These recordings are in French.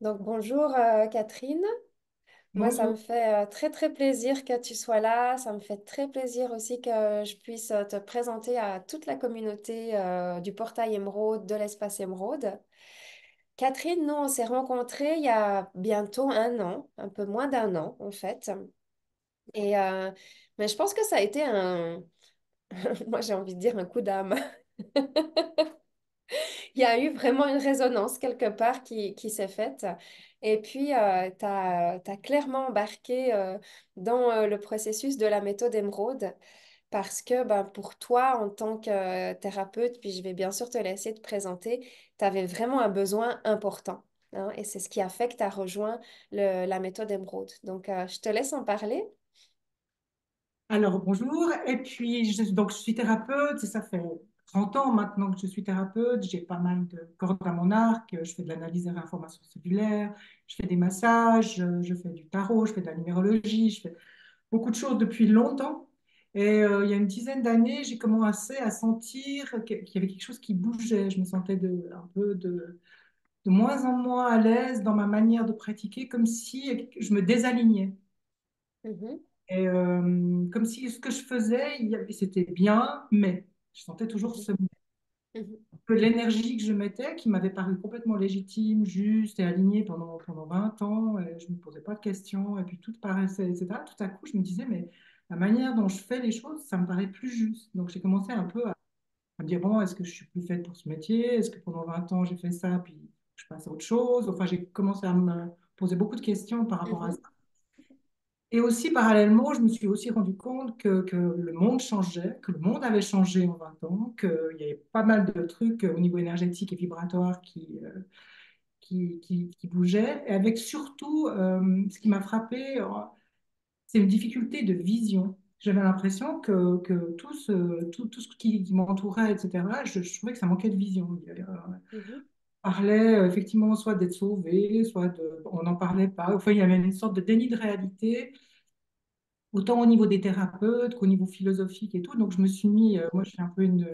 Donc bonjour Catherine, moi ça me Bonjour. fait très très plaisir que tu sois là, ça me fait très plaisir aussi que je puisse te présenter à toute la communauté du portail Émeraude, de l'espace Émeraude. Catherine, nous on s'est rencontrés il y a bientôt un an, un peu moins d'un an en fait. Et mais je pense que ça a été moi j'ai envie de dire un coup d'âme. Il y a eu vraiment une résonance quelque part qui s'est faite. Et puis, tu as clairement embarqué dans le processus de la méthode Émeraude parce que ben, pour toi, en tant que thérapeute, puis je vais bien sûr te laisser te présenter, tu avais vraiment un besoin important, hein, et c'est ce qui a fait que tu as rejoint la méthode Émeraude. Donc, je te laisse en parler. Alors, bonjour. Et puis, donc, je suis thérapeute. Ça fait 30 ans maintenant que je suis thérapeute. J'ai pas mal de cordes à mon arc. Je fais de l'analyse des informations cellulaires. Je fais des massages. Je fais du tarot. Je fais de la numérologie. Je fais beaucoup de choses depuis longtemps. Et il y a une dizaine d'années, j'ai commencé à sentir qu'il y avait quelque chose qui bougeait. Je me sentais un peu de moins en moins à l'aise dans ma manière de pratiquer, comme si je me désalignais. Mhm, Et comme si ce que je faisais, c'était bien, mais je sentais toujours mhm, mhm, que l'énergie que je mettais, qui m'avait paru complètement légitime, juste et alignée pendant 20 ans, et je ne me posais pas de questions, et puis tout paraissait, etc. Tout à coup, je me disais, mais la manière dont je fais les choses, ça me paraît plus juste. Donc j'ai commencé un peu à me dire, bon, est-ce que je suis plus faite pour ce métier? Est-ce que pendant 20 ans, j'ai fait ça, puis je passe à autre chose? Enfin, j'ai commencé à me poser beaucoup de questions par rapport à ça. mhm, Et aussi, parallèlement, je me suis aussi rendu compte que le monde changeait, que le monde avait changé en 20 ans, qu'il y avait pas mal de trucs au niveau énergétique et vibratoire qui bougeaient. Et avec surtout, ce qui m'a frappé, c'est une difficulté de vision. J'avais l'impression que tout ce qui m'entourait, etc., je trouvais que ça manquait de vision. mhm. On parlait effectivement soit d'être sauvé, on n'en parlait pas. Enfin, il y avait une sorte de déni de réalité autant au niveau des thérapeutes qu'au niveau philosophique et tout. Donc, je me suis mis, moi, je suis un peu une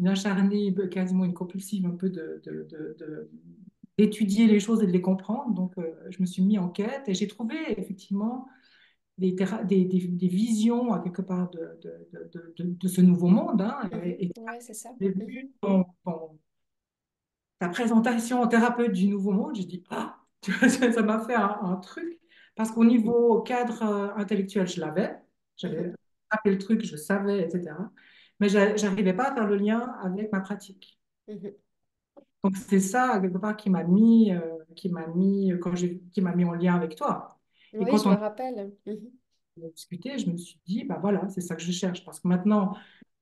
acharnée, quasiment une compulsive, un peu d'étudier les choses et de les comprendre. Donc, je me suis mis en quête et j'ai trouvé effectivement des visions, à quelque part, de ce nouveau monde, hein. Mhm. Et Ouais, c'est ça. j'ai vu Mhm, ta présentation en thérapeute du nouveau monde, j'ai dit, ah, tu vois, ça m'a fait un truc. Parce qu'au niveau cadre intellectuel, je l'avais. J'avais mhm, appris le truc, je savais, etc. Mais j'arrivais pas à faire le lien avec ma pratique. mhm. Donc c'est ça, quelque part, qui m'a mis en lien avec toi. Et Oui, quand je on me a rappelle. Mhm. discuté, je me suis dit, bah voilà, c'est ça que je cherche. Parce que maintenant,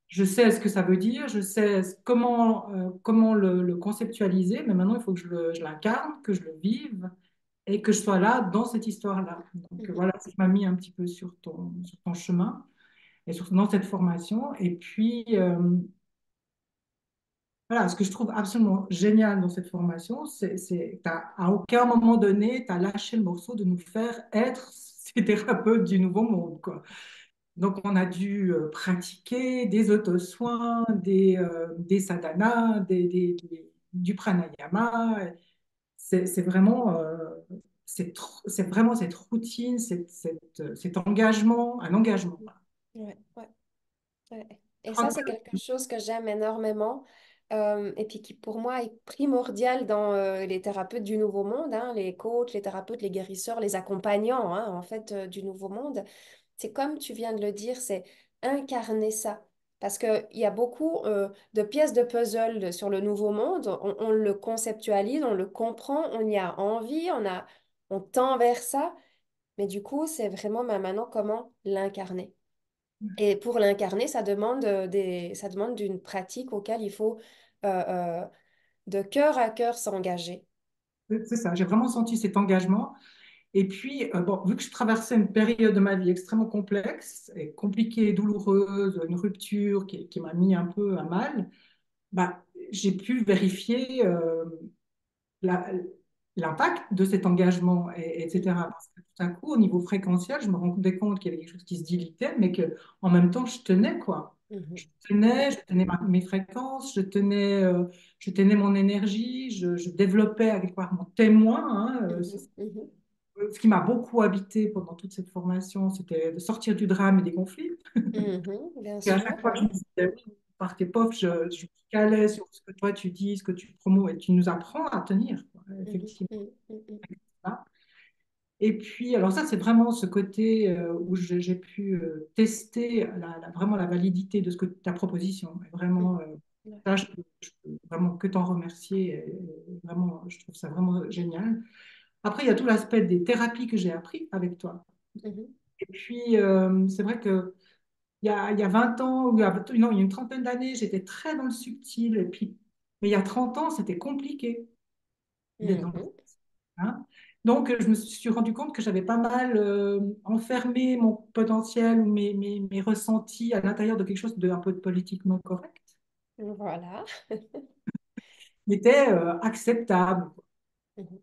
je sais ce que ça veut dire, je sais comment le conceptualiser, mais maintenant, il faut que je l'incarne, que je le vive et que je sois là dans cette histoire-là. Donc Mhm. voilà, ça m'a mis un petit peu sur ton chemin et dans cette formation. Et puis, voilà, ce que je trouve absolument génial dans cette formation, à aucun moment donné, tu as lâché le morceau de nous faire être ces thérapeutes du nouveau monde, quoi. Donc, on a dû pratiquer des auto-soins, des sadhanas, du pranayama. C'est vraiment, c'est vraiment cette routine, cet engagement, un engagement. Ouais, ouais, ouais. Et ça, c'est Voilà. quelque chose que j'aime énormément, et puis qui pour moi est primordial dans les thérapeutes du Nouveau Monde, hein, les coachs, les thérapeutes, les guérisseurs, les accompagnants, hein, en fait, du Nouveau Monde. C'est comme tu viens de le dire, c'est incarner ça. Parce qu'il y a beaucoup de pièces de puzzle sur le Nouveau Monde. On le conceptualise, on le comprend, on y a envie, on tend vers ça. Mais du coup, c'est vraiment maintenant comment l'incarner. Et pour l'incarner, ça demande d'une pratique auquel il faut euh, de cœur à cœur s'engager. C'est ça, j'ai vraiment senti cet engagement. Et puis, bon, vu que je traversais une période de ma vie extrêmement complexe et compliquée, douloureuse, une rupture qui m'a mis un peu à mal, bah, j'ai pu vérifier la- l'impact de cet engagement, etc. Mhm. Parce que tout à coup, au niveau fréquentiel, je me rendais compte qu'il y avait quelque chose qui se diluait, mais que en même temps, je tenais, quoi. Mhm. Je tenais mes fréquences, je tenais mon énergie, je développais à quelque part mon témoin, hein, Mhm. Mhm. ce qui m'a beaucoup habité pendant toute cette formation, c'était de sortir du drame et des conflits. Mhm. Bien Et à sûr, chaque fois que je hein. me disais, oui, par tes pofs, je me calais sur ce que toi tu dis, ce que tu promos, et tu nous apprends à tenir, quoi, Mhm. effectivement. Mhm. Mhm. Et puis, alors ça, c'est vraiment ce côté où j'ai pu tester vraiment la validité de ta proposition. Et Mhm. vraiment, Ouais. ça, je peux vraiment que t'en remercier. Vraiment, je trouve ça vraiment génial. Après, il y a tout l'aspect des thérapies que j'ai appris avec toi. Mhm. Et puis, c'est vrai que il y a 20 ans, ou non, il y a une trentaine d'années, j'étais très dans le subtil. Et puis, mais il y a 30 ans, c'était compliqué d'être dans Mhm. hein. Donc, je me suis rendu compte que j'avais pas mal enfermé mon potentiel ou mes ressentis à l'intérieur de quelque chose de un peu politiquement correct, Voilà. qui était acceptable, Mhm.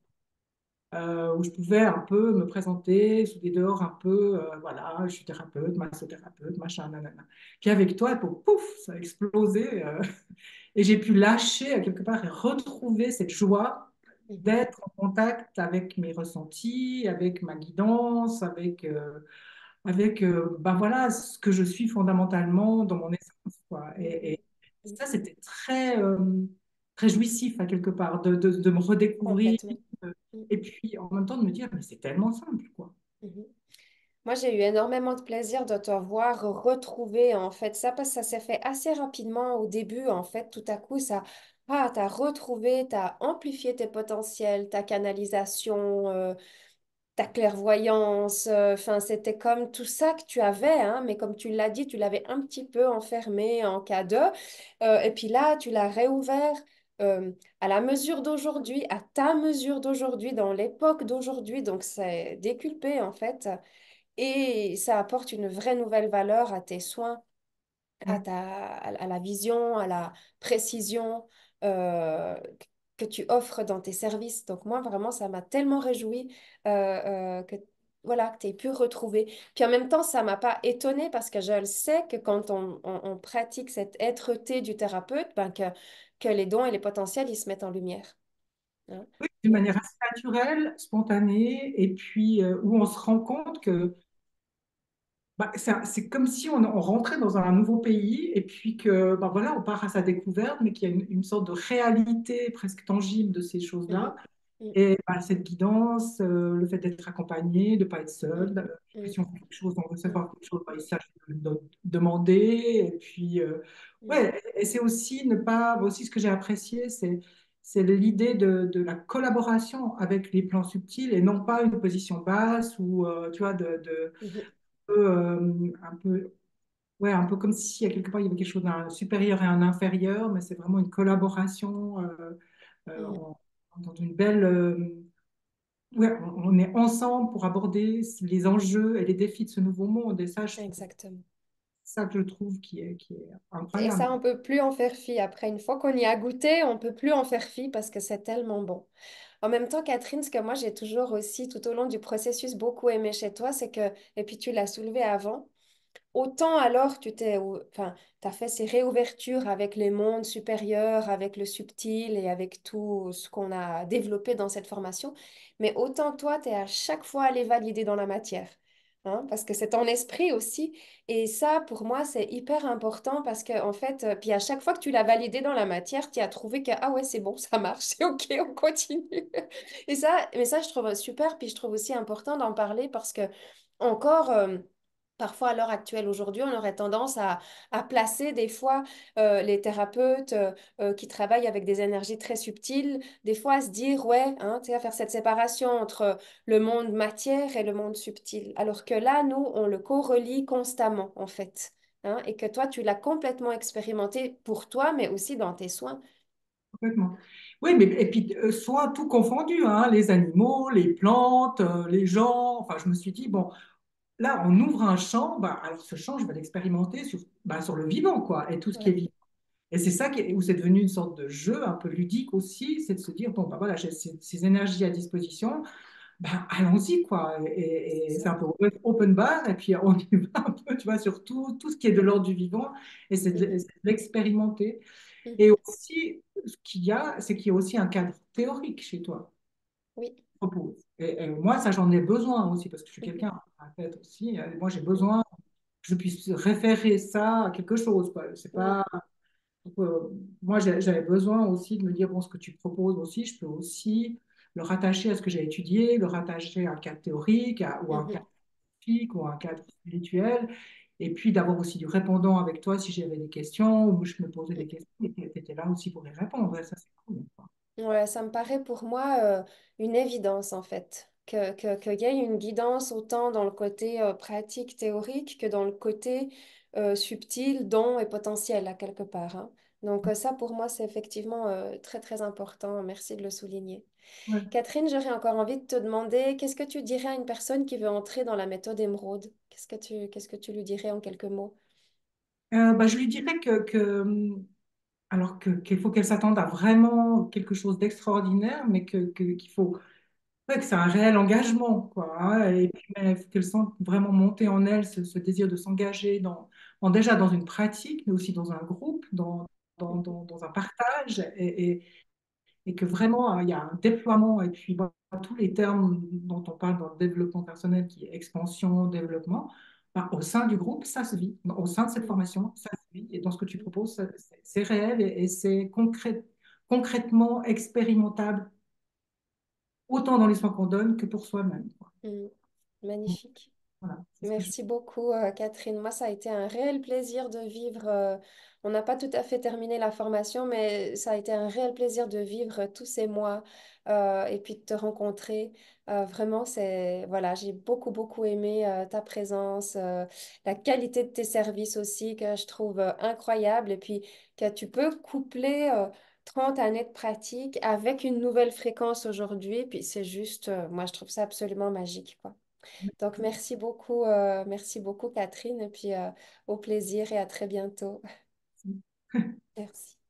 où je pouvais un peu me présenter sous des dehors un peu, voilà, je suis thérapeute, massothérapeute, machin, nanana. Puis avec toi, pouf, ça a explosé et j'ai pu lâcher à quelque part et retrouver cette joie Mhm. d'être en contact avec mes ressentis, avec ma guidance, avec ben voilà, ce que je suis fondamentalement dans mon essence, quoi. Mhm. Et ça, c'était très, très jouissif, à quelque part, de me redécouvrir. Complètement. euh, Mhm. Et puis, en même temps, de me dire, mais c'est tellement simple, quoi. Mhm. Moi, j'ai eu énormément de plaisir de te voir retrouver en fait ça parce que ça s'est fait assez rapidement au début. En fait, tout à coup, t'as retrouvé, t'as amplifié tes potentiels, ta canalisation, ta clairvoyance. Enfin, c'était comme tout ça que tu avais, hein, mais comme tu l'as dit, tu l'avais un petit peu enfermé en cadeau. Et puis là, tu l'as réouvert. À la mesure d'aujourd'hui, à ta mesure d'aujourd'hui, dans l'époque d'aujourd'hui, donc c'est déculpé en fait. Et ça apporte une vraie nouvelle valeur à tes soins, Ouais. à la vision, à la précision euh, que tu offres dans tes services. Donc moi, vraiment, ça m'a tellement réjoui que voilà, que tu aies pu retrouver. Puis en même temps, ça m'a pas étonnée parce que je le sais que quand on pratique cette être-té du thérapeute, ben que les dons et les potentiels, ils se mettent en lumière. Hein. Oui, d'une Donc, manière assez naturelle, spontanée, et puis où on se rend compte que bah, c'est comme si on rentrait dans un nouveau pays et puis que bah, voilà, on part à sa découverte, mais qu'il y a une sorte de réalité presque tangible de ces choses-là. mhm, mhm, Et bah, cette guidance, le fait d'être accompagné, de ne pas être seul, mhm, si on fait quelque chose, on veut mhm, savoir quelque chose, bah, il s'agit de demander. Et puis, mhm, ouais, et c'est aussi ne pas, aussi ce que j'ai apprécié, c'est l'idée de la collaboration avec les plans subtils et non pas une position basse ou, tu vois, mhm, un peu, ouais, un peu comme si à quelque part il y avait quelque chose d'un supérieur et un inférieur, mais c'est vraiment une collaboration mhm, dans une belle. Ouais, on est ensemble pour aborder les enjeux et les défis de ce nouveau monde. Et ça, exactement. ça que je trouve qui est Et incroyable. ça, on peut plus en faire fi. Après, une fois qu'on y a goûté, on peut plus en faire fi parce que c'est tellement bon. En même temps, Catherine, ce que moi, j'ai toujours aussi, tout au long du processus, beaucoup aimé chez toi, c'est que, et puis tu l'as soulevé avant, autant alors enfin, tu as fait ces réouvertures avec les mondes supérieurs, avec le subtil et avec tout ce qu'on a développé dans cette formation, mais autant toi, tu es à chaque fois allé valider dans la matière. Hein, parce que c'est ton esprit aussi. Et ça, pour moi, c'est hyper important parce que, en fait, puis à chaque fois que tu l'as validé dans la matière, tu as trouvé que, ah ouais, c'est bon, ça marche, c'est OK, on continue. Et ça, mais ça, je trouve super. Puis je trouve aussi important d'en parler parce que, encore. Parfois, à l'heure actuelle, aujourd'hui, on aurait tendance à placer des fois les thérapeutes qui travaillent avec des énergies très subtiles, des fois à se dire, ouais, hein, tu sais, à faire cette séparation entre le monde matière et le monde subtil. Alors que là, nous, on le co-relie constamment, en fait. Hein, et que toi, tu l'as complètement expérimenté pour toi, mais aussi dans tes soins. Complètement. Oui, mais et puis soit tout confondu, hein, les animaux, les plantes, les gens. Enfin, je me suis dit, bon, là, on ouvre un champ, bah, alors ce champ, je vais l'expérimenter sur, bah, sur le vivant, quoi, et tout ce qui est Ouais. vivant. Et c'est ça où c'est devenu une sorte de jeu un peu ludique aussi, c'est de se dire, bon, bah voilà, j'ai ces énergies à disposition. ben, allons-y, quoi. C'est Et ça. c'est un peu open bar, et puis on y va un peu, tu vois, sur tout ce qui est de l'ordre du vivant, et Mhm, c'est de l'expérimenter. Et mhm. aussi, ce qu'il y a, c'est qu'il y a aussi un cadre théorique chez toi. Oui. Propose. Et moi, ça, j'en ai besoin aussi, parce que je suis Mhm, quelqu'un à la tête aussi. Moi, j'ai mhm. besoin que je puisse référer ça à quelque chose, quoi. C'est Oui. pas... euh, moi, j'avais besoin aussi de me dire, bon, ce que tu proposes aussi, je peux aussi le rattacher à ce que j'ai étudié, le rattacher à un cadre théorique, ou à un Mhm, cadre philosophique, ou à un cadre spirituel, et puis d'avoir aussi du répondant avec toi si j'avais des questions, ou je me posais des questions, et tu étais là aussi pour y répondre. Et ça, c'est cool, quoi. Ouais, ça me paraît pour moi une évidence en fait, qu'il y ait une guidance autant dans le côté pratique, théorique, que dans le côté subtil, don et potentiel à quelque part, hein. Donc ça pour moi c'est effectivement très très important, merci de le souligner. Ouais. Catherine, j'aurais encore envie de te demander, qu'est-ce que tu dirais à une personne qui veut entrer dans la méthode émeraude? Qu'est-ce que tu lui dirais en quelques mots? Bah, je lui dirais qu'il faut qu'elle s'attende à vraiment quelque chose d'extraordinaire, mais qu'il faut ouais, que c'est un réel engagement, quoi, hein. Et puis, mais il faut qu'elle sente vraiment monter en elle ce désir de s'engager déjà dans une pratique, mais aussi dans un groupe, dans un partage, et que vraiment il y a un déploiement. Et puis bon, tous les termes dont on parle dans le développement personnel, qui est expansion, développement, ben, au sein du groupe, ça se vit. Au sein de cette Mhm. formation, ça se vit. Et dans ce que tu proposes, c'est réel et c'est concrètement expérimentable, autant dans les soins qu'on donne que pour soi-même, quoi. Mhm. Donc, Magnifique. voilà, c'est ce que je... Merci beaucoup, Catherine. Moi, ça a été un réel plaisir de vivre. On n'a pas tout à fait terminé la formation, mais ça a été un réel plaisir de vivre tous ces mois et puis de te rencontrer. Vraiment, voilà, j'ai beaucoup, beaucoup aimé ta présence, la qualité de tes services aussi, que je trouve incroyable. Et puis que tu peux coupler 30 années de pratique avec une nouvelle fréquence aujourd'hui. Puis c'est juste, moi, je trouve ça absolument magique, quoi. Donc, merci beaucoup Catherine, et puis au plaisir et à très bientôt. Merci.